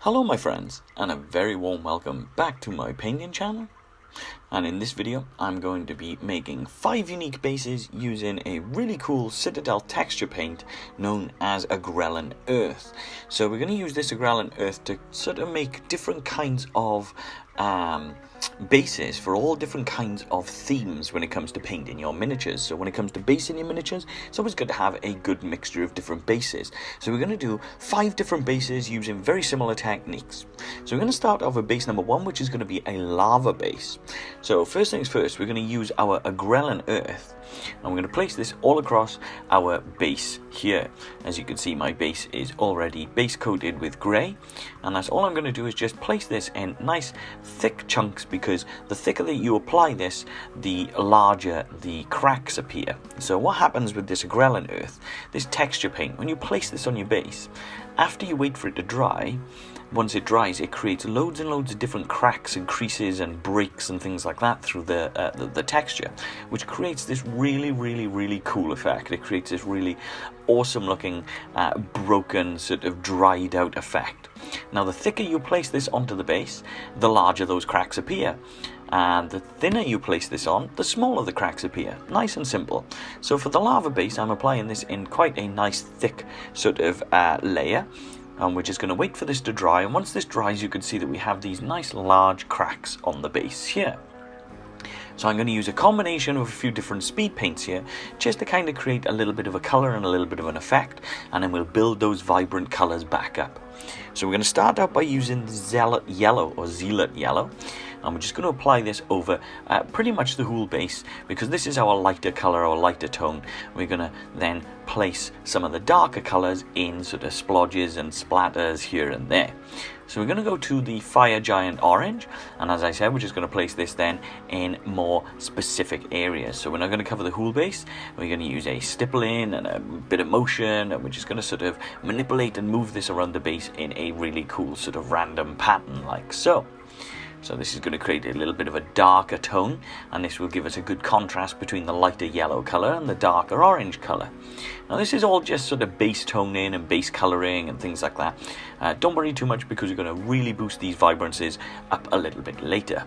Hello my friends, and a very warm welcome back to my painting channel. And in this video I'm going to be making 5 unique bases using a really cool Citadel texture paint known as Agrellan Earth. So we're going to use this Agrellan Earth to sort of make different kinds of bases for all different kinds of themes when it comes to painting your miniatures. So when it comes to basing your miniatures, it's always good to have a good mixture of different bases. So we're going to do 5 different bases using very similar techniques. So we're going to start off with base number 1, which is going to be a lava base. So first things first, we're going to use our Agrellan Earth, and we're going to place this all across our base here. As you can see, my base is already base coated with grey, and that's all I'm going to do is just place this in nice thick chunks, because the thicker that you apply this, the larger the cracks appear. So what happens with this Agrellan Earth, this texture paint, when you place this on your base, after you wait for it to dry, once it dries, it creates loads and loads of different cracks and creases and breaks and things like that through the texture, which creates this really cool effect. It creates this really awesome looking broken, sort of dried out effect. Now the thicker you place this onto the base, the larger those cracks appear. And the thinner you place this on, the smaller the cracks appear. Nice and simple. So for the lava base, I'm applying this in quite a nice thick sort of layer. And we're just going to wait for this to dry, and once this dries you can see that we have these nice large cracks on the base here. So I'm going to use a combination of a few different speed paints here, just to kind of create a little bit of a colour and a little bit of an effect, and then we'll build those vibrant colours back up. So we're going to start out by using the Zealot Yellow, or Zealot Yellow, and we're just going to apply this over pretty much the whole base, because this is our lighter colour, our lighter tone. We're going to then place some of the darker colours in sort of splodges and splatters here and there. So we're going to go to the Fire Giant Orange, and as I said, we're just going to place this then in more specific areas. So we're not going to cover the whole base, we're going to use a stippling and a bit of motion, and we're just going to sort of manipulate and move this around the base in a really cool sort of random pattern like so. So this is going to create a little bit of a darker tone, and this will give us a good contrast between the lighter yellow colour and the darker orange colour. Now this is all just sort of base toning and base colouring and things like that. Don't worry too much, because we're going to really boost these vibrancies up a little bit later.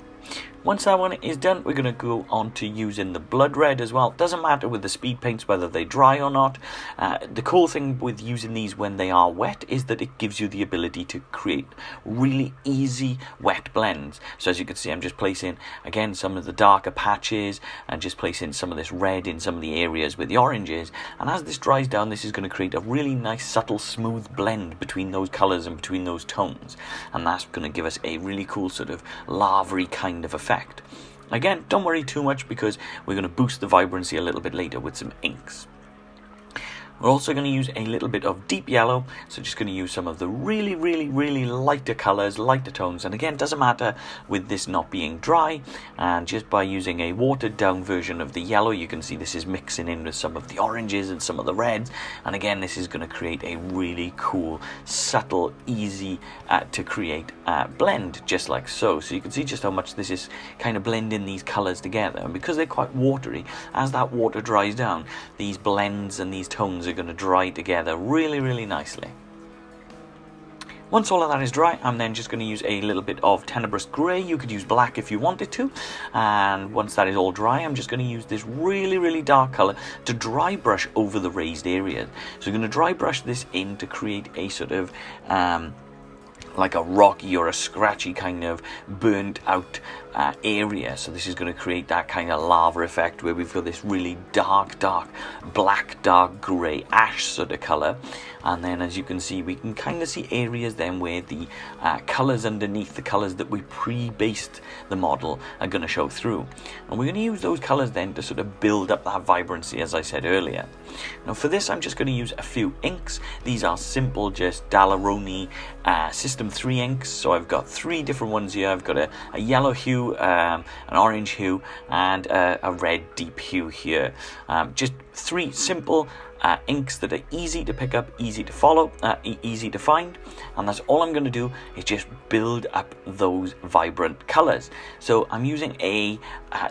Once that one is done, we're going to go on to using the blood red as well. Doesn't matter with the speed paints whether they dry or not. The cool thing with using these when they are wet is that it gives you the ability to create really easy wet blends. So as you can see, I'm just placing again some of the darker patches and just placing some of this red in some of the areas with the oranges, and as this dries down, this is going to create a really nice subtle smooth blend between those colours and between those tones, and that's going to give us a really cool sort of lavary kind of effect. Again, don't worry too much, because we're going to boost the vibrancy a little bit later with some inks. We're also going to use a little bit of deep yellow, so just going to use some of the really lighter colours, lighter tones, and again, doesn't matter with this not being dry, and just by using a watered down version of the yellow, you can see this is mixing in with some of the oranges and some of the reds, and again, this is going to create a really cool, subtle, easy to create blend, just like so. So you can see just how much this is kind of blending these colours together, and because they're quite watery, as that water dries down, these blends and these tones are going to dry together really nicely. Once all of that is dry, I'm then just going to use a little bit of tenebrous grey. You could use black if you wanted to, and once that is all dry, I'm just going to use this really dark colour to dry brush over the raised areas. So I'm going to dry brush this in to create a sort of like a rocky or a scratchy kind of burnt out area. So this is going to create that kind of lava effect where we've got this really dark black, dark grey ash sort of colour, and then as you can see, we can kind of see areas then where the colours underneath, the colours that we pre-based the model, are going to show through, and we're going to use those colours then to sort of build up that vibrancy, as I said earlier. Now for this, I'm just going to use a few inks. These are simple, just Daleroni System 3 inks. So I've got 3 different ones here. I've got a yellow hue, an orange hue, and a red deep hue here. Just 3 simple inks that are easy to pick up, easy to follow, easy to find, and that's all I'm going to do is just build up those vibrant colors. So I'm using a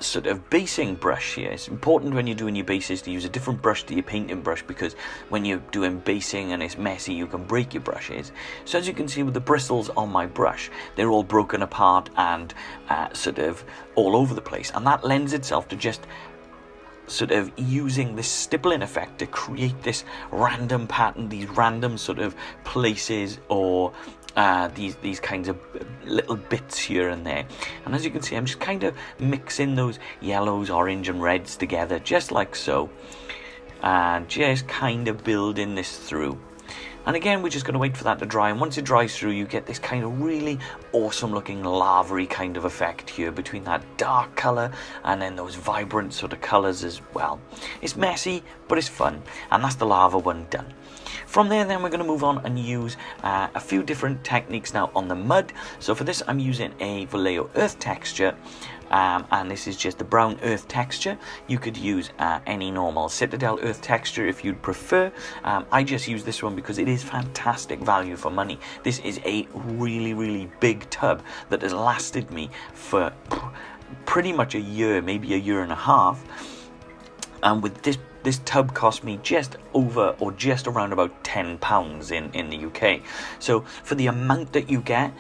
sort of basing brush here. It's important when you're doing your bases to use a different brush to your painting brush, because when you're doing basing and it's messy, you can break your brushes. So as you can see with the bristles on my brush, they're all broken apart and sort of all over the place, and that lends itself to just sort of using this stippling effect to create this random pattern, these random sort of places, or these kinds of little bits here and there. And as you can see, I'm just kind of mixing those yellows, orange and reds together, just like so, and just kind of building this through. And again, we're just going to wait for that to dry, and once it dries through, you get this kind of really awesome looking lava-y kind of effect here between that dark colour and then those vibrant sort of colours as well. It's messy, but it's fun, and that's the lava one done. From there, then, we're going to move on and use a few different techniques now on the mud. So for this, I'm using a Vallejo earth texture, and this is just the brown earth texture. You could use any normal Citadel earth texture if you'd prefer. I just use this one because it is fantastic value for money. This is a really, really big tub that has lasted me for pretty much a year, maybe a year and a half. And with this tub cost me just over or just around about £10 in the UK. So for the amount that you get,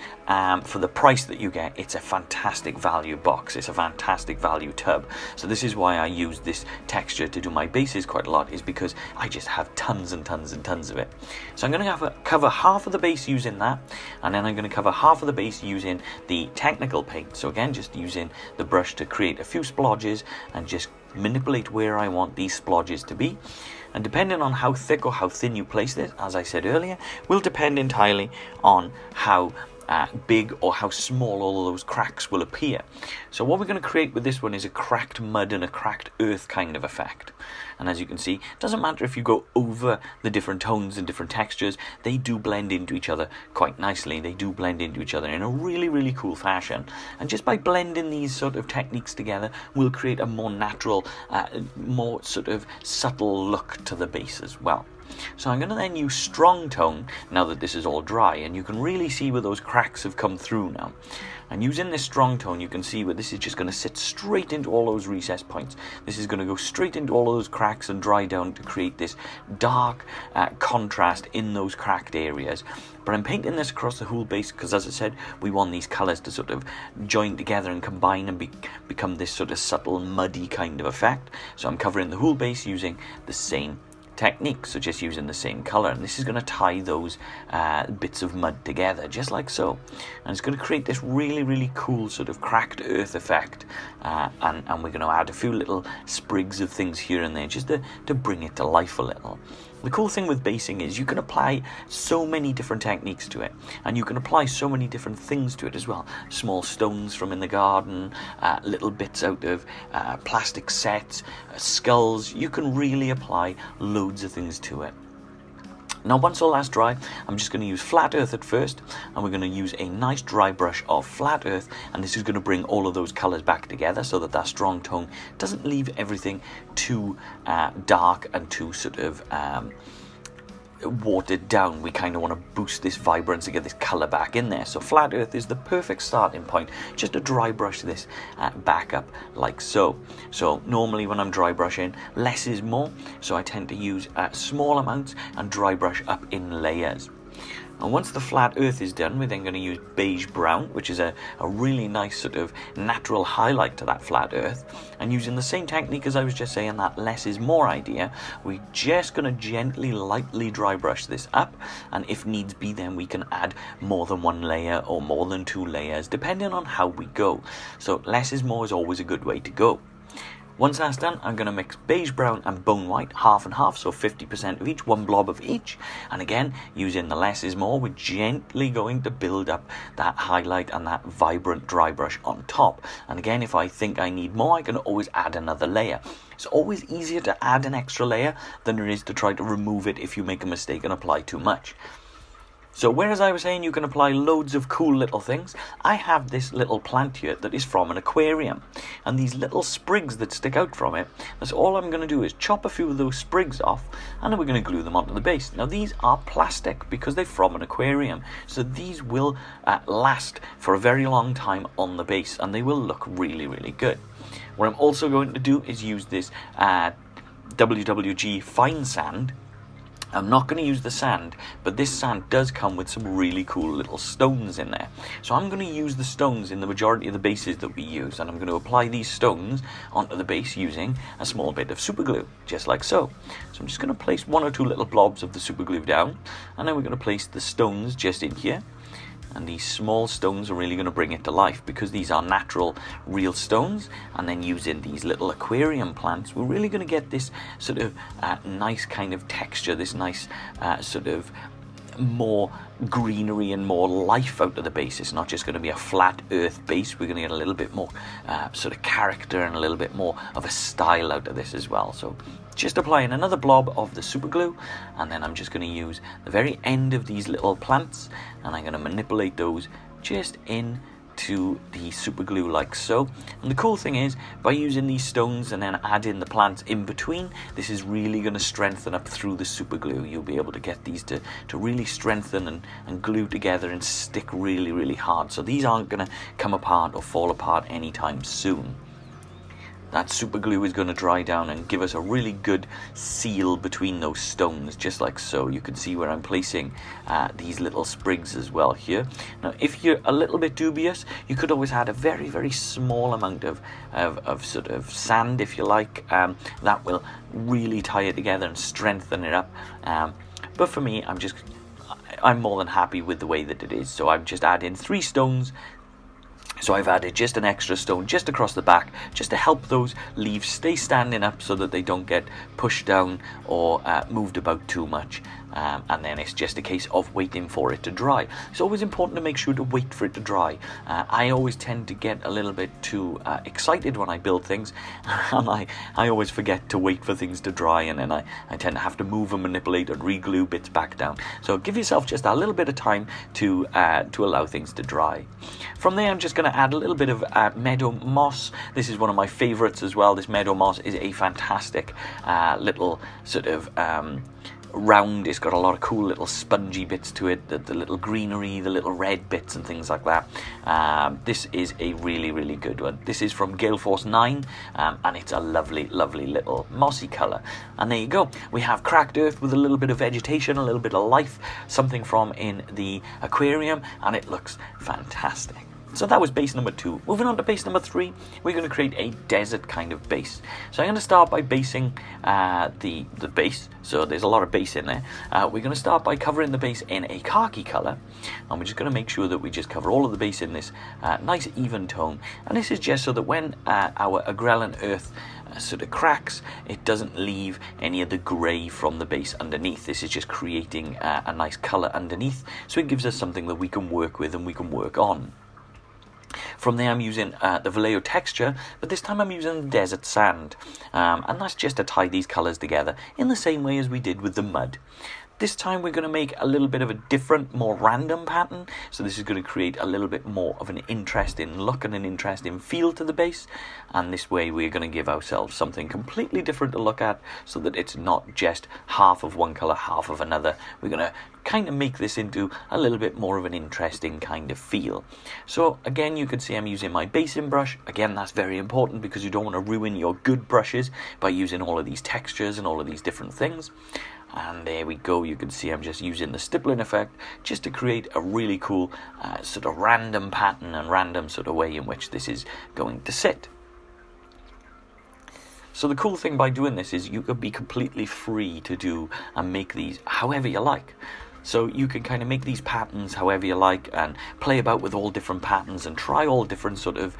for the price that you get, it's a fantastic value box. It's a fantastic value tub. So this is why I use this texture to do my bases quite a lot, is because I just have tons and tons and tons of it. So I'm going to cover half of the base using that, and then I'm going to cover half of the base using the technical paint. So again, just using the brush to create a few splodges and just manipulate where I want these splodges to be. And depending on how thick or how thin you place this, as I said earlier, will depend entirely on how big or how small all of those cracks will appear. So what we're going to create with this one is a cracked mud and a cracked earth kind of effect. And as you can see, it doesn't matter if you go over the different tones and different textures, they do blend into each other quite nicely. They do blend into each other in a really, really cool fashion. And just by blending these sort of techniques together, we'll create a more natural, more sort of subtle look to the base as well. So I'm going to then use strong tone now that this is all dry, and you can really see where those cracks have come through now. And using this strong tone, you can see where this is just going to sit straight into all those recess points. This is going to go straight into all those cracks and dry down to create this dark contrast in those cracked areas. But I'm painting this across the whole base because, as I said, we want these colours to sort of join together and combine and become this sort of subtle, muddy kind of effect. So I'm covering the whole base using the same technique, so just using the same color, and this is going to tie those bits of mud together just like so, and it's going to create this really, really cool sort of cracked earth effect, and we're going to add a few little sprigs of things here and there just to bring it to life a little. The cool thing with basing is you can apply so many different techniques to it, and you can apply so many different things to it as well. Small stones from in the garden, little bits out of plastic sets, skulls. You can really apply loads of things to it. Now once all that's dry, I'm just going to use flat earth at first, and we're going to use a nice dry brush of flat earth, and this is going to bring all of those colours back together so that that strong tone doesn't leave everything too dark and too sort of watered down. We kind of want to boost this vibrance and get this colour back in there. So flat earth is the perfect starting point, just to dry brush this back up like so. So normally when I'm dry brushing, less is more, so I tend to use small amounts and dry brush up in layers. And once the flat earth is done, we're then going to use beige brown, which is a really nice sort of natural highlight to that flat earth. And using the same technique as I was just saying, that less is more idea, we're just going to gently, lightly dry brush this up. And if needs be, then we can add more than one layer or more than two layers, depending on how we go. So less is more is always a good way to go. Once that's done, I'm going to mix beige brown and bone white, half and half, so 50% of each, one blob of each. And again, using the less is more, we're gently going to build up that highlight and that vibrant dry brush on top. And again, if I think I need more, I can always add another layer. It's always easier to add an extra layer than it is to try to remove it if you make a mistake and apply too much. So whereas I was saying you can apply loads of cool little things, I have this little plant here that is from an aquarium. And these little sprigs that stick out from it, that's all I'm going to do is chop a few of those sprigs off, and then we're going to glue them onto the base. Now these are plastic because they're from an aquarium. So these will last for a very long time on the base, and they will look really, really good. What I'm also going to do is use this WWG fine sand. I'm not going to use the sand, but this sand does come with some really cool little stones in there. So I'm going to use the stones in the majority of the bases that we use, and I'm going to apply these stones onto the base using a small bit of super glue, just like so. So I'm just going to place 1 or 2 little blobs of the super glue down, and then we're going to place the stones just in here. And these small stones are really going to bring it to life because these are natural, real stones. And then using these little aquarium plants, we're really going to get this sort of nice kind of texture, this nice sort of more greenery and more life out of the base. It's not just going to be a flat earth base. We're going to get a little bit more sort of character and a little bit more of a style out of this as well. So just applying another blob of the super glue, and then I'm just going to use the very end of these little plants, and I'm going to manipulate those just into the super glue like so. And the cool thing is, by using these stones and then adding the plants in between, this is really going to strengthen up through the super glue. You'll be able to get these to really strengthen and glue together and stick really, really hard. So these aren't going to come apart or fall apart anytime soon. That super glue is going to dry down and give us a really good seal between those stones, just like so. You can see where I'm placing these little sprigs as well here. Now, if you're a little bit dubious, you could always add a very, very small amount of sort of sand, if you like. That will really tie it together and strengthen it up. But for me, I'm more than happy with the way that it is. So I'm just adding 3 stones. So I've added just an extra stone just across the back, just to help those leaves stay standing up so that they don't get pushed down or moved about too much. And then it's just a case of waiting for it to dry. It's always important to make sure to wait for it to dry. I always tend to get a little bit too excited when I build things, and I always forget to wait for things to dry, and then I tend to have to move and manipulate and re-glue bits back down. So give yourself just a little bit of time to allow things to dry. From there, I'm just going to add a little bit of meadow moss. This is one of my favorites as well. This meadow moss is a fantastic little sort of round. It's got a lot of cool little spongy bits to it, the little greenery, the little red bits and things like that. This is a really, really good one. This is from Gale Force 9, and it's a lovely, lovely little mossy colour. And there you go. We have cracked earth with a little bit of vegetation, a little bit of life, something from in the aquarium, and it looks fantastic. So that was base number 2. Moving on to base number 3, we're going to create a desert kind of base. So I'm going to start by basing the base. So there's a lot of base in there. We're going to start by covering the base in a khaki colour. And we're just going to make sure that we just cover all of the base in this nice even tone. And this is just so that when our agrellan earth sort of cracks, it doesn't leave any of the grey from the base underneath. This is just creating a nice colour underneath. So it gives us something that we can work with and we can work on. From there I'm using the Vallejo texture, but this time I'm using desert sand. And that's just to tie these colours together in the same way as we did with the mud. This time we're going to make a little bit of a different, more random pattern. So this is going to create a little bit more of an interesting look and an interesting feel to the base. And this way we're going to give ourselves something completely different to look at, so that it's not just half of one colour, half of another. We're going to kind of make this into a little bit more of an interesting kind of feel. So again, you can see I'm using my basing brush. Again, that's very important because you don't want to ruin your good brushes by using all of these textures and all of these different things. And there we go. You can see I'm just using the stippling effect just to create a really cool sort of random pattern and random sort of way in which this is going to sit. So the cool thing by doing this is you could be completely free to do and make these however you like. So you can kind of make these patterns however you like and play about with all different patterns and try all different sort of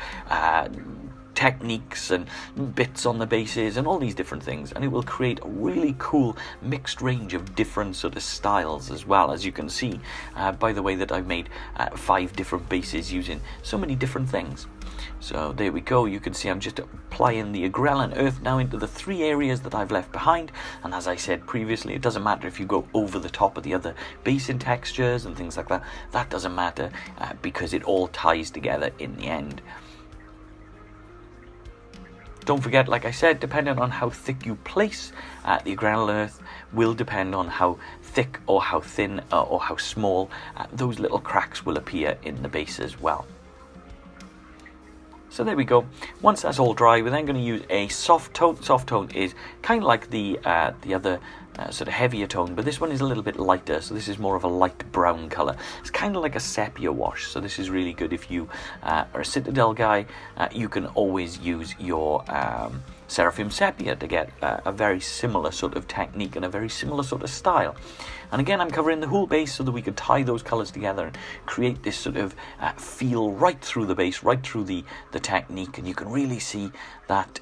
techniques and bits on the bases and all these different things, and it will create a really cool mixed range of different sort of styles as well, as you can see by the way that I've made 5 different bases using so many different things. So there we go, you can see I'm just applying the Agrellan Earth now into the 3 areas that I've left behind, and as I said previously, it doesn't matter if you go over the top of the other basin textures and things like that. That doesn't matter because it all ties together in the end. Don't forget, like I said, depending on how thick you place the Agrellan Earth will depend on how thick or how thin or how small those little cracks will appear in the base as well. So there we go. Once that's all dry, we're then going to use a soft tone. Soft tone is kind of like the other sort of heavier tone, but this one is a little bit lighter, so this is more of a light brown color. It's kind of like a sepia wash, so this is really good if you are a Citadel guy. You can always use your Seraphim Sepia to get a very similar sort of technique and a very similar sort of style. And again, I'm covering the whole base so that we could tie those colors together and create this sort of feel right through the base, right through the technique. And you can really see that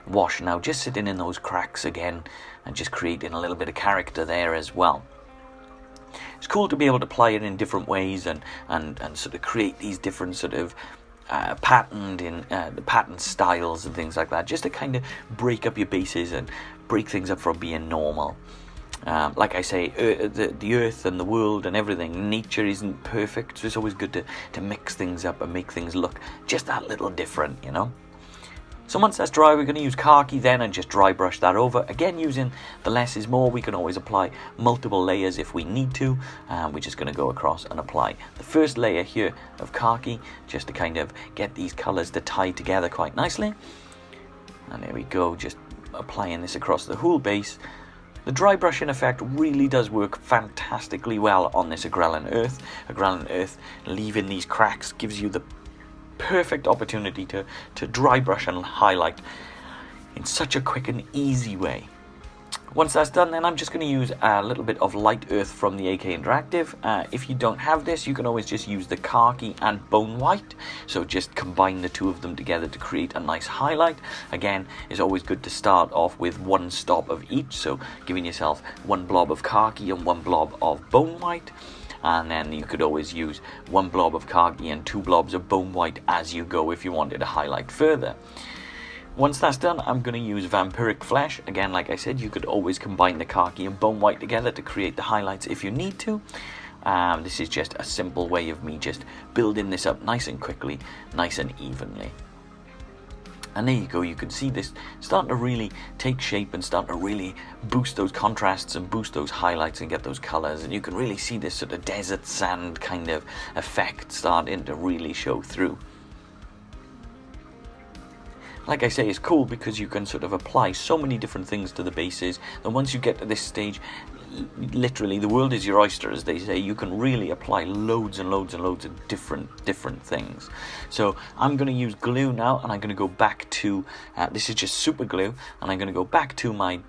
wash now just sitting in those cracks again and just creating a little bit of character there as well. It's cool to be able to apply it in different ways and sort of create these different sort of pattern styles and things like that, just to kind of break up your bases and break things up from being normal. Like I say, the earth and the world and everything, nature isn't perfect, so it's always good to mix things up and make things look just that little different, you know. So once that's dry, we're going to use khaki then and just dry brush that over. Again, using the less is more. We can always apply multiple layers if we need to. We're just going to go across and apply the first layer here of khaki just to kind of get these colors to tie together quite nicely. And there we go, just applying this across the whole base. The dry brushing effect really does work fantastically well on this Agrellan Earth. Agrellan Earth leaving these cracks gives you the perfect opportunity to dry brush and highlight in such a quick and easy way. Once that's done, then I'm just going to use a little bit of light earth from the AK Interactive. If you don't have this, you can always just use the khaki and bone white. So just combine the two of them together to create a nice highlight. Again, it's always good to start off with one stop of each. So giving yourself one blob of khaki and one blob of bone white. And then you could always use one blob of khaki and 2 blobs of bone white as you go if you wanted to highlight further. Once that's done, I'm going to use vampiric flesh. Again, like I said, you could always combine the khaki and bone white together to create the highlights if you need to. This is just a simple way of me just building this up nice and quickly, nice and evenly. And there you go, you can see this starting to really take shape and start to really boost those contrasts and boost those highlights and get those colors. And you can really see this sort of desert sand kind of effect starting to really show through. Like I say, it's cool because you can sort of apply so many different things to the bases. And once you get to this stage, literally the world is your oyster, as they say. You can really apply loads and loads and loads of different things. So I'm going to use glue now, and I'm going to go back to this is just super glue, and I'm going to go back to my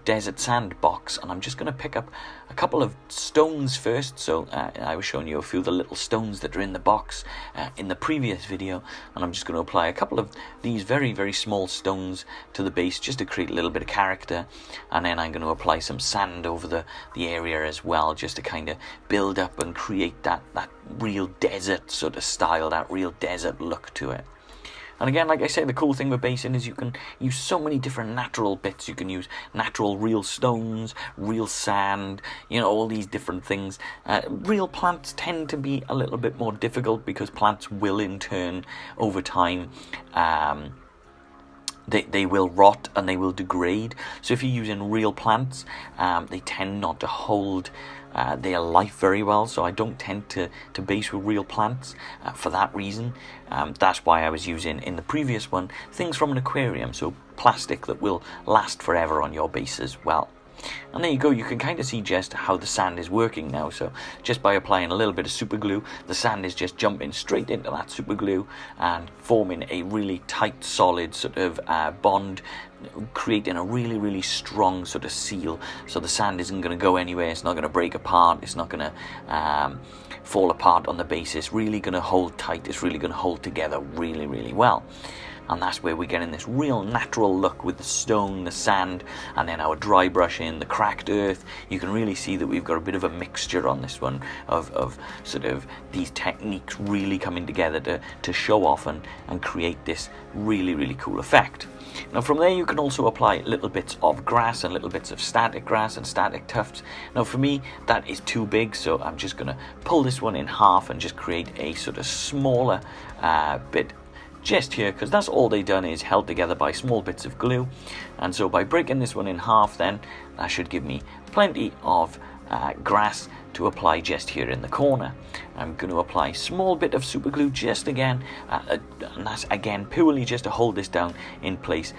desert sand box, and I'm just going to pick up a couple of stones first. So I was showing you a few of the little stones that are in the box in the previous video, and I'm just going to apply a couple of these very small stones to the base just to create a little bit of character, and then I'm going to apply some sand over the area as well, just to kind of build up and create that real desert sort of style, that real desert look to it. And again, like I say, the cool thing with basing is you can use so many different natural bits. You can use natural real stones, real sand, you know, all these different things. Real plants tend to be a little bit more difficult because plants will in turn, over time, they will rot and they will degrade. So if you're using real plants, they tend not to hold their life very well, so I don't tend to base with real plants for that reason. That's why I was using, in the previous one, things from an aquarium, so plastic that will last forever on your base as well. And there you go, you can kind of see just how the sand is working now. So just by applying a little bit of super glue, the sand is just jumping straight into that super glue and forming a really tight, solid sort of bond, creating a really strong sort of seal. So the sand isn't going to go anywhere, it's not going to break apart, it's not going to fall apart on the base. It's really going to hold tight, it's really going to hold together really well. and that's where we're getting this real natural look with the stone, the sand, and then our dry brush in, the cracked earth. You can really see that we've got a bit of a mixture on this one of sort of these techniques really coming together to show off and create this really, really cool effect. Now from there you can also apply little bits of grass and little bits of static grass and static tufts. Now for me that is too big, so I'm just going to pull this one in half and just create a sort of smaller bit just here, because that's all they've done is held together by small bits of glue. And so by breaking this one in half, then that should give me plenty of grass to apply just here in the corner. I'm going to apply a small bit of super glue just again, and that's again purely just to hold this down in place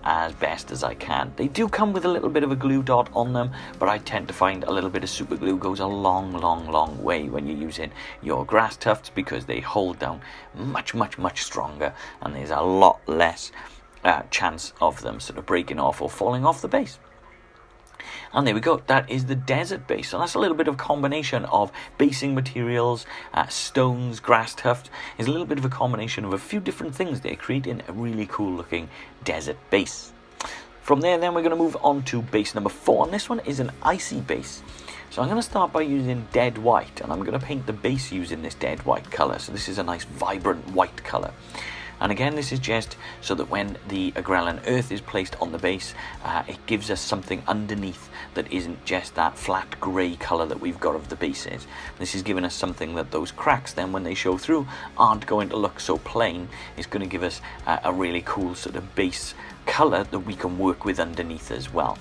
as best as I can. They do come with a little bit of a glue dot on them, but I tend to find a little bit of super glue goes a long way when you're using your grass tufts, because they hold down much stronger, and there's a lot less chance of them sort of breaking off or falling off the base. And there we go, that is the desert base. So that's a little bit of combination of basing materials, stones, grass tufts. Is a little bit of a combination of a few different things there, creating a really cool looking desert base. From there then we're going to move on to base number 4, and this one is an icy base. So I'm going to start by using dead white, and I'm going to paint the base using this dead white colour. So this is a nice vibrant white colour. And again, this is just so that when the Agrellan earth is placed on the base, it gives us something underneath that isn't just that flat grey colour that we've got of the bases. This is giving us something that those cracks then, when they show through, aren't going to look so plain. It's going to give us a really cool sort of base colour that we can work with underneath as well.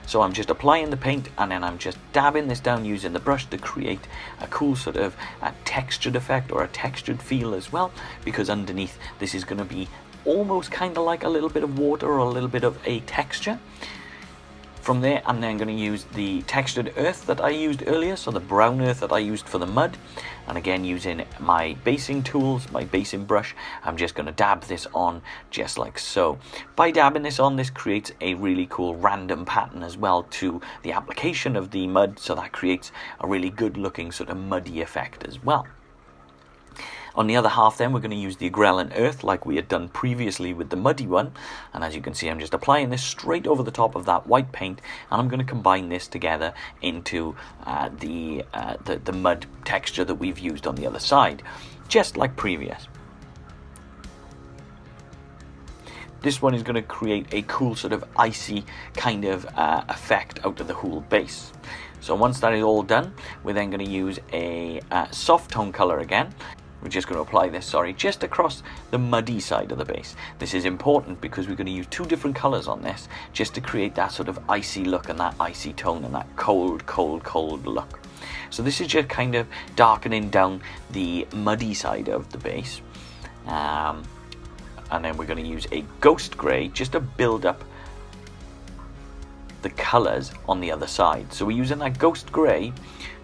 So I'm just applying the paint, and then I'm just dabbing this down using the brush to create a cool sort of a textured effect or a textured feel as well, because underneath this is going to be almost kind of like a little bit of water or a little bit of a texture. From there, I'm then going to use the textured earth that I used earlier, so the brown earth that I used for the mud. And again, using my basing tools, my basing brush, I'm just going to dab this on just like so. By dabbing this on, this creates a really cool random pattern as well to the application of the mud, so that creates a really good looking sort of muddy effect as well. On the other half then, we're going to use the Agrellan earth like we had done previously with the muddy one. And as you can see, I'm just applying this straight over the top of that white paint, and I'm going to combine this together into the mud texture that we've used on the other side, just like previous. This one is going to create a cool sort of icy kind of effect out of the whole base. So once that is all done, we're then going to use a soft tone color again. We're just going to apply this, just across the muddy side of the base. This is important because we're going to use 2 different colors on this just to create that sort of icy look and that icy tone and that cold look. So this is just kind of darkening down the muddy side of the base. And then we're going to use a ghost grey just to build up the colors on the other side. So we're using that ghost grey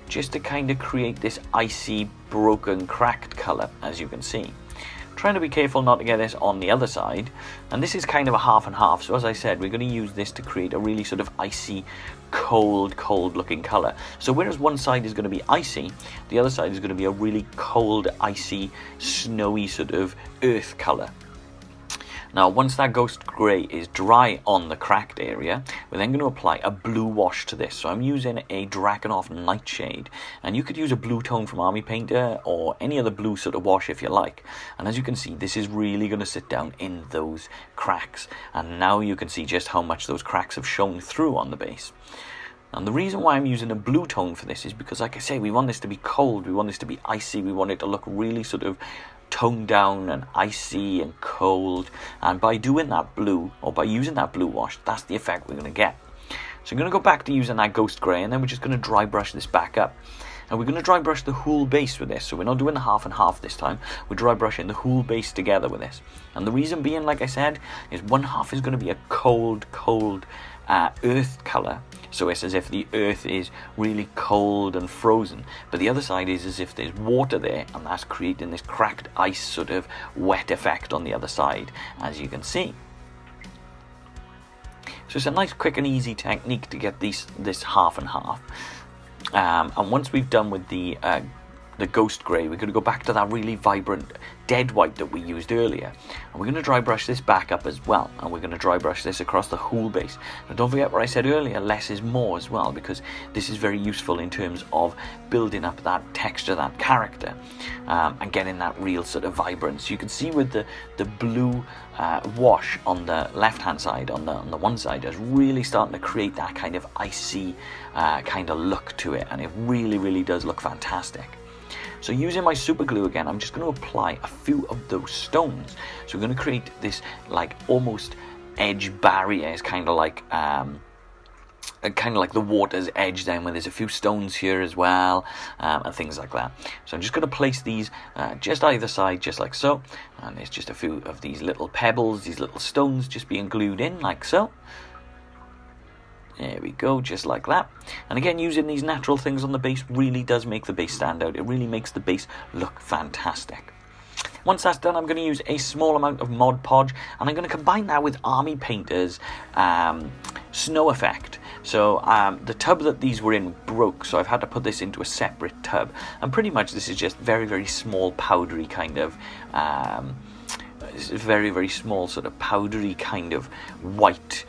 just to kind of create this icy, broken, cracked color, as you can see. Trying to be careful not to get this on the other side, and this is kind of a half and half. So as I said, we're going to use this to create a really sort of icy, cold looking color. So whereas one side is going to be icy, the other side is going to be a really cold, icy, snowy sort of earth color. Now, once that ghost grey is dry on the cracked area, we're then going to apply a blue wash to this. So I'm using a Drakenhof Nightshade, and you could use a blue tone from Army Painter or any other blue sort of wash if you like. And as you can see, this is really going to sit down in those cracks, and now you can see just how much those cracks have shown through on the base. And the reason why I'm using a blue tone for this is because, like I say, we want this to be cold, we want this to be icy, we want it to look really sort of toned down and icy and cold, and by doing that blue, or by using that blue wash, that's the effect we're going to get. So I'm going to go back to using that ghost grey, and then we're just going to dry brush this back up. And we're going to dry brush the whole base with this, so we're not doing the half and half this time, we're dry brushing the whole base together with this. And the reason being, like I said, is one half is going to be a cold earth colour, so it's as if the earth is really cold and frozen, but the other side is as if there's water there, and that's creating this cracked ice sort of wet effect on the other side, as you can see. So it's a nice quick and easy technique to get this half and half. And once we've done with the the ghost grey. We're going to go back to that really vibrant dead white that we used earlier, and we're going to dry brush this back up as well, and we're going to dry brush this across the whole base. Now don't forget what I said earlier, less is more as well, because this is very useful in terms of building up that texture, that character, and getting that real sort of vibrance. You can see with the blue wash on the left hand side, on the one side, is really starting to create that kind of icy kind of look to it, and it really does look fantastic. So using my super glue again, I'm just going to apply a few of those stones. So we're going to create this like almost edge barrier. It's kind of like the water's edge down, where there's a few stones here as well, and things like that. So I'm just going to place these just either side, just like so, and there's just a few of these little pebbles, these little stones just being glued in like so. There we go, just like that. And again, using these natural things on the base really does make the base stand out. It really makes the base look fantastic. Once that's done, I'm going to use a small amount of Mod Podge, and I'm going to combine that with Army Painter's snow effect. So the tub that these were in broke, so I've had to put this into a separate tub. And pretty much this is just very small powdery kind of very small sort of powdery kind of white.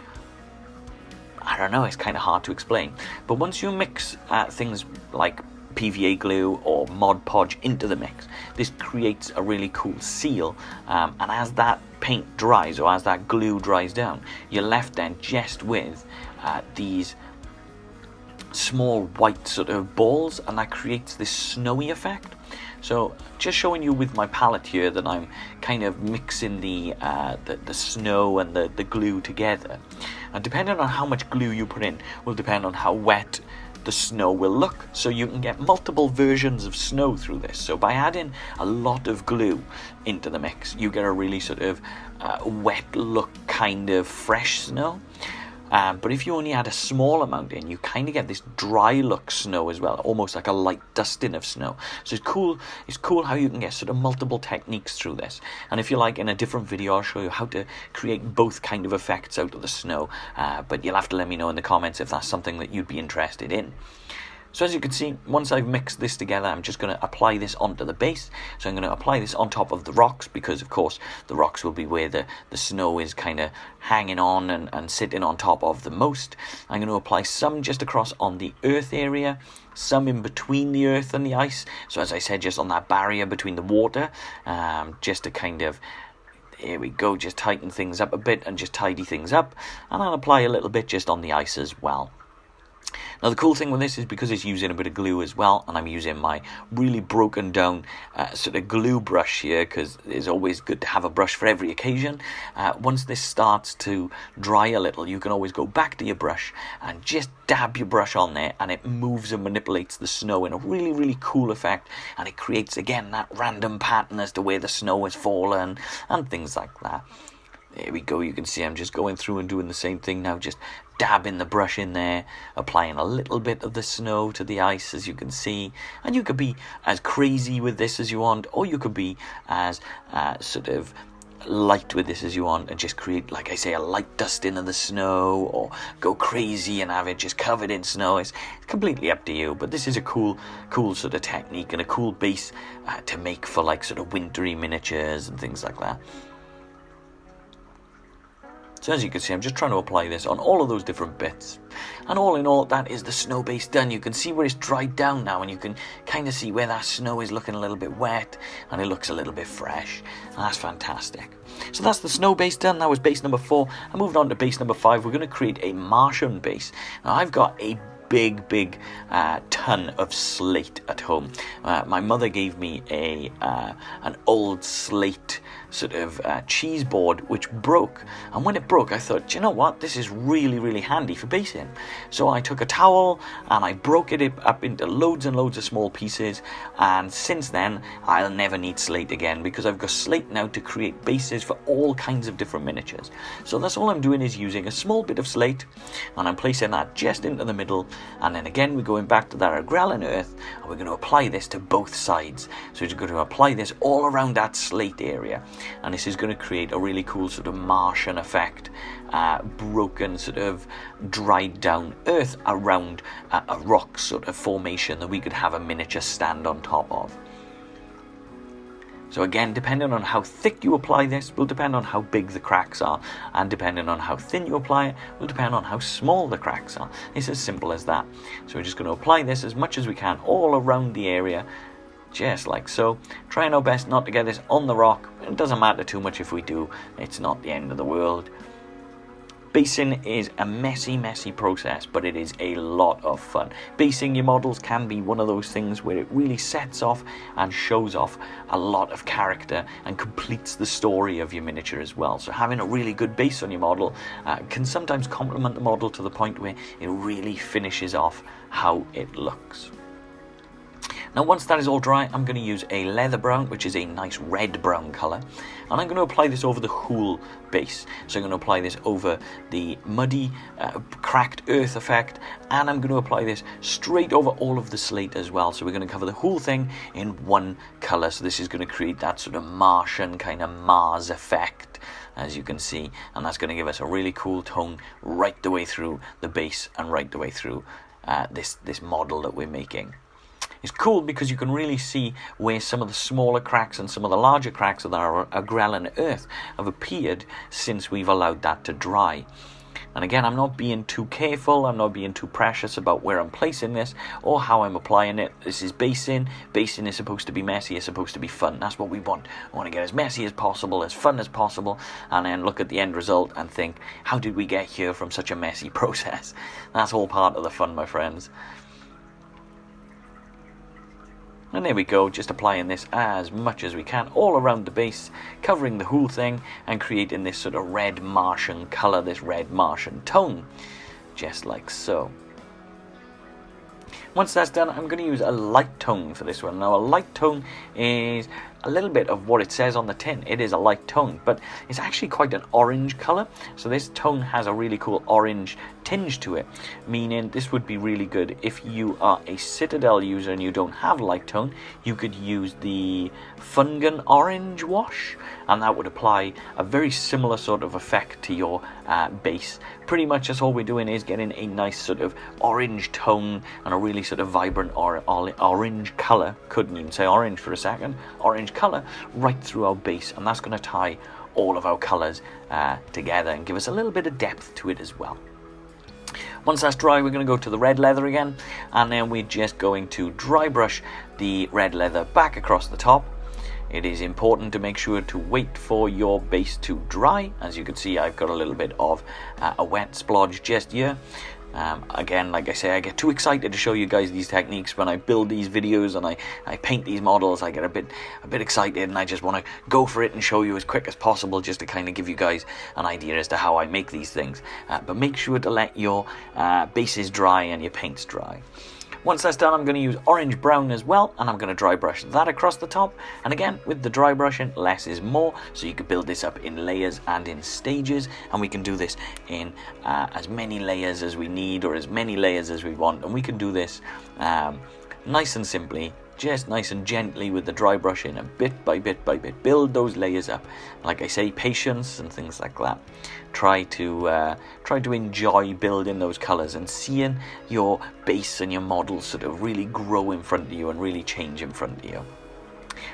I don't know, it's kind of hard to explain. But once you mix things like PVA glue or Mod Podge into the mix, this creates a really cool seal. And as that paint dries, or as that glue dries down, you're left then just with these small white sort of balls, and that creates this snowy effect. So just showing you with my palette here that I'm kind of mixing the snow and the glue together. And depending on how much glue you put in will depend on how wet the snow will look. So you can get multiple versions of snow through this. So by adding a lot of glue into the mix, you get a really sort of wet look kind of fresh snow. But if you only add a small amount in, you kind of get this dry look snow as well, almost like a light dusting of snow. So it's cool how you can get sort of multiple techniques through this. And if you like, in a different video, I'll show you how to create both kind of effects out of the snow. But you'll have to let me know in the comments if that's something that you'd be interested in. So as you can see, once I've mixed this together, I'm just going to apply this onto the base. So I'm going to apply this on top of the rocks, because of course the rocks will be where the snow is kind of hanging on and sitting on top of the most. I'm going to apply some just across on the earth area, some in between the earth and the ice. So as I said, just on that barrier between the water, just to kind of, here we go, just tighten things up a bit and just tidy things up. And I'll apply a little bit just on the ice as well. Now the cool thing with this is because it's using a bit of glue as well, and I'm using my really broken down sort of glue brush here, because it's always good to have a brush for every occasion. Once this starts to dry a little, you can always go back to your brush and just dab your brush on there, and it moves and manipulates the snow in a really cool effect, and it creates again that random pattern as to where the snow has fallen and things like that. There we go, you can see I'm just going through and doing the same thing now, just dabbing the brush in there, applying a little bit of the snow to the ice, as you can see. And you could be as crazy with this as you want, or you could be as sort of light with this as you want and just create, like I say, a light dusting of the snow, or go crazy and have it just covered in snow. It's completely up to you, but this is a cool sort of technique and a cool base to make for like sort of wintry miniatures and things like that. So as you can see, I'm just trying to apply this on all of those different bits. And all in all, that is the snow base done. You can see where it's dried down now, and you can kind of see where that snow is looking a little bit wet, and it looks a little bit fresh. And that's fantastic. So that's the snow base done. That was base number 4. I moved on to base number 5. We're going to create a Martian base. Now I've got a big ton of slate at home. My mother gave me an old slate sort of cheese board which broke, and when it broke I thought, do you know what, this is really handy for basing. So I took a towel and I broke it up into loads and loads of small pieces, and since then I'll never need slate again, because I've got slate now to create bases for all kinds of different miniatures. So that's all I'm doing, is using a small bit of slate, and I'm placing that just into the middle, and then again we're going back to that Agrellan earth, and we're going to apply this to both sides. So we're going to apply this all around that slate area. and this is going to create a really cool sort of Martian effect, broken sort of dried down earth around a rock sort of formation that we could have a miniature stand on top of. So again, depending on how thick you apply this will depend on how big the cracks are, and depending on how thin you apply it will depend on how small the cracks are. It's as simple as that. So we're just going to apply this as much as we can all around the area, just like so. Trying our best not to get this on the rock. It doesn't matter too much if we do, it's not the end of the world. Basing is a messy process, but it is a lot of fun. Basing your models can be one of those things where it really sets off and shows off a lot of character and completes the story of your miniature as well. So having a really good base on your model can sometimes complement the model to the point where it really finishes off how it looks. Now once that is all dry, I'm going to use a leather brown, which is a nice red brown colour, and I'm going to apply this over the whole base. So I'm going to apply this over the muddy, cracked earth effect, and I'm going to apply this straight over all of the slate as well. So we're going to cover the whole thing in one colour. So this is going to create that sort of Martian kind of Mars effect, as you can see, and that's going to give us a really cool tone right the way through the base and right the way through this model that we're making. It's cool because you can really see where some of the smaller cracks and some of the larger cracks of our Agrellan earth have appeared since we've allowed that to dry. And again, I'm not being too careful, I'm not being too precious about where I'm placing this or how I'm applying it. This is basing. Basing is supposed to be messy, it's supposed to be fun. That's what we want. I want to get as messy as possible, as fun as possible, and then look at the end result and think, how did we get here from such a messy process? That's all part of the fun, my friends. And there we go, just applying this as much as we can all around the base, covering the whole thing and creating this sort of red Martian colour, this red Martian tone, just like so. Once that's done, I'm going to use a light tone for this one. Now a light tone is a little bit of what it says on the tin. It is a light tone, but it's actually quite an orange colour. So this tone has a really cool orange tinge to it, meaning this would be really good if you are a Citadel user and you don't have light tone. You could use the Fungan orange wash, and that would apply a very similar sort of effect to your base. Pretty much that's all we're doing is getting a nice sort of orange tone and a really sort of vibrant orange colour. Couldn't even say orange for a second. Orange colour right through our base, and that's going to tie all of our colours together and give us a little bit of depth to it as well. Once that's dry, we're going to go to the red leather again, and then we're just going to dry brush the red leather back across the top. It is important to make sure to wait for your base to dry. As you can see, I've got a little bit of a wet splodge just here. Again, like I say, I get too excited to show you guys these techniques. When I build these videos and I paint these models, I get a bit excited, and I just want to go for it and show you as quick as possible, just to kind of give you guys an idea as to how I make these things. But make sure to let your bases dry and your paints dry. Once that's done, I'm going to use orange brown as well, and I'm going to dry brush that across the top. And again, with the dry brushing, less is more, so you can build this up in layers and in stages, and we can do this in as many layers as we need, or as many layers as we want, and we can do this nice and simply, just nice and gently with the dry brushing, and bit by bit by bit build those layers up. Like I say, patience and things like that. Try to enjoy building those colours and seeing your base and your models sort of really grow in front of you and really change in front of you.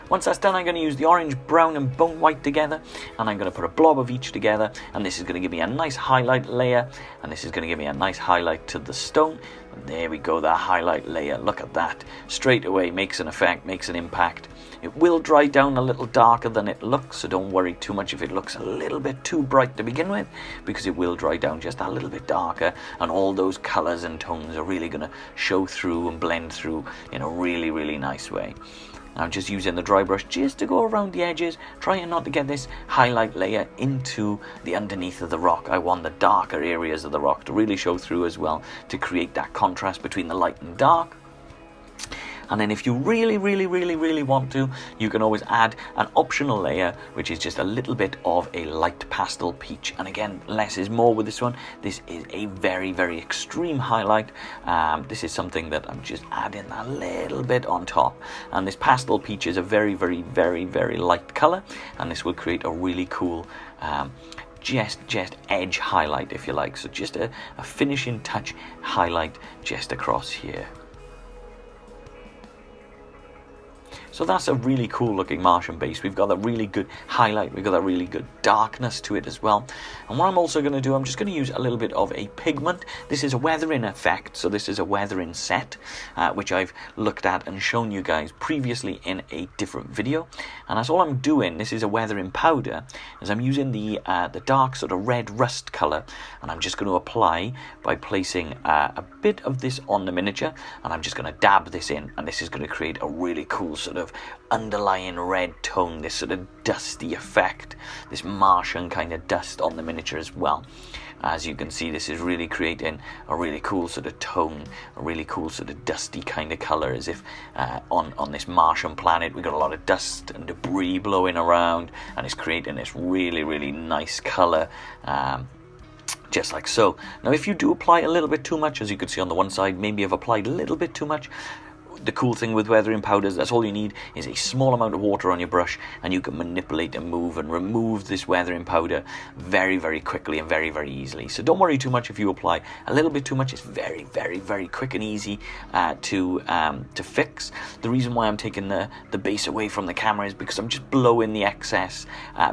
Once that's done, I'm going to use the orange, brown and bone white together, and I'm going to put a blob of each together, and this is going to give me a nice highlight layer, and this is going to give me a nice highlight to the stone. And there we go, that highlight layer, look at that, straight away makes an effect, makes an impact. It will dry down a little darker than it looks, so don't worry too much if it looks a little bit too bright to begin with, because it will dry down just a little bit darker, and all those colours and tones are really going to show through and blend through in a really, really nice way. I'm just using the dry brush just to go around the edges, trying not to get this highlight layer into the underneath of the rock. I want the darker areas of the rock to really show through as well, to create that contrast between the light and dark. And then if you really want to, you can always add an optional layer, which is just a little bit of a light pastel peach. And again, less is more with this one. This is a very extreme highlight. This is something that I'm just adding a little bit on top. And this pastel peach is a very light color, and this will create a really cool just edge highlight, if you like. So just a finishing touch highlight just across here. So that's a really cool looking Martian base. We've got that really good highlight, we've got that really good darkness to it as well. And what I'm also going to do, I'm just going to use a little bit of a pigment. This is a weathering effect, so this is a weathering set, which I've looked at and shown you guys previously in a different video. And that's all I'm doing. This is a weathering powder, as I'm using the dark sort of red rust color, and I'm just going to apply by placing a bit of this on the miniature, and I'm just going to dab this in, and this is going to create a really cool sort of underlying red tone, this sort of dusty effect, this Martian kind of dust on the miniature as well. As you can see, this is really creating a really cool sort of tone, a really cool sort of dusty kind of color, as if on this Martian planet we've got a lot of dust and debris blowing around, and it's creating this really nice color, just like so. Now if you do apply a little bit too much, as you can see on the one side, maybe I've applied a little bit too much. The cool thing with weathering powders, that's all you need is a small amount of water on your brush, and you can manipulate and move and remove this weathering powder very quickly and very easily. So don't worry too much if you apply a little bit too much. It's very quick and easy to fix. The reason why I'm taking the base away from the camera is because I'm just blowing the excess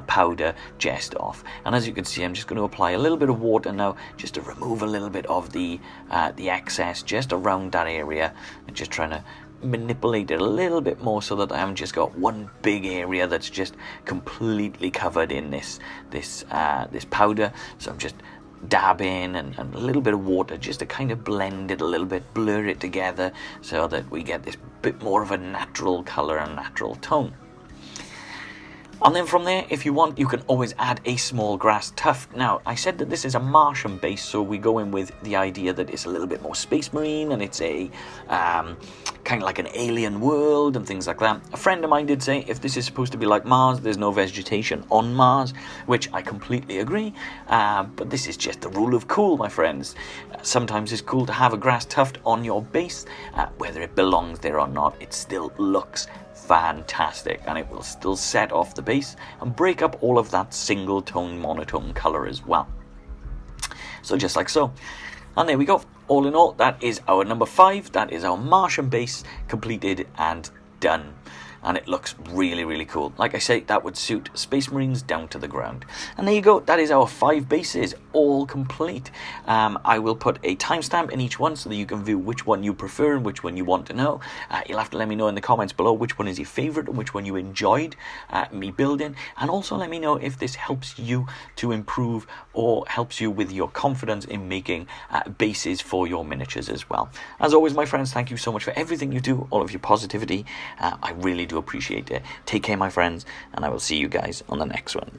powder just off. And as you can see, I'm just going to apply a little bit of water now, just to remove a little bit of the excess just around that area, and just trying to manipulate it a little bit more so that I haven't just got one big area that's just completely covered in this powder. So I'm just dabbing and a little bit of water just to kind of blend it a little bit, blur it together, so that we get this bit more of a natural color and natural tone. And then from there, if you want, you can always add a small grass tuft. Now, I said that this is a Martian base, so we go in with the idea that it's a little bit more space marine, and it's a kind of like an alien world and things like that. A friend of mine did say, if this is supposed to be like Mars, there's no vegetation on Mars, which I completely agree. But this is just the rule of cool, my friends. Sometimes it's cool to have a grass tuft on your base. Whether it belongs there or not, it still looks fantastic, and it will still set off the base and break up all of that single tone monotone color as well. So just like so. And there we go. All in all, that is our number 5. That is our Martian base completed and done. And it looks really cool. Like I say, that would suit Space Marines down to the ground. And there you go. That is our 5 bases, all complete. I will put a timestamp in each one so that you can view which one you prefer and which one you want to know. You'll have to let me know in the comments below which one is your favorite and which one you enjoyed me building. And also let me know if this helps you to improve or helps you with your confidence in making bases for your miniatures as well. As always, my friends, thank you so much for everything you do, all of your positivity. I really do appreciate it. Take care, my friends, and I will see you guys on the next one.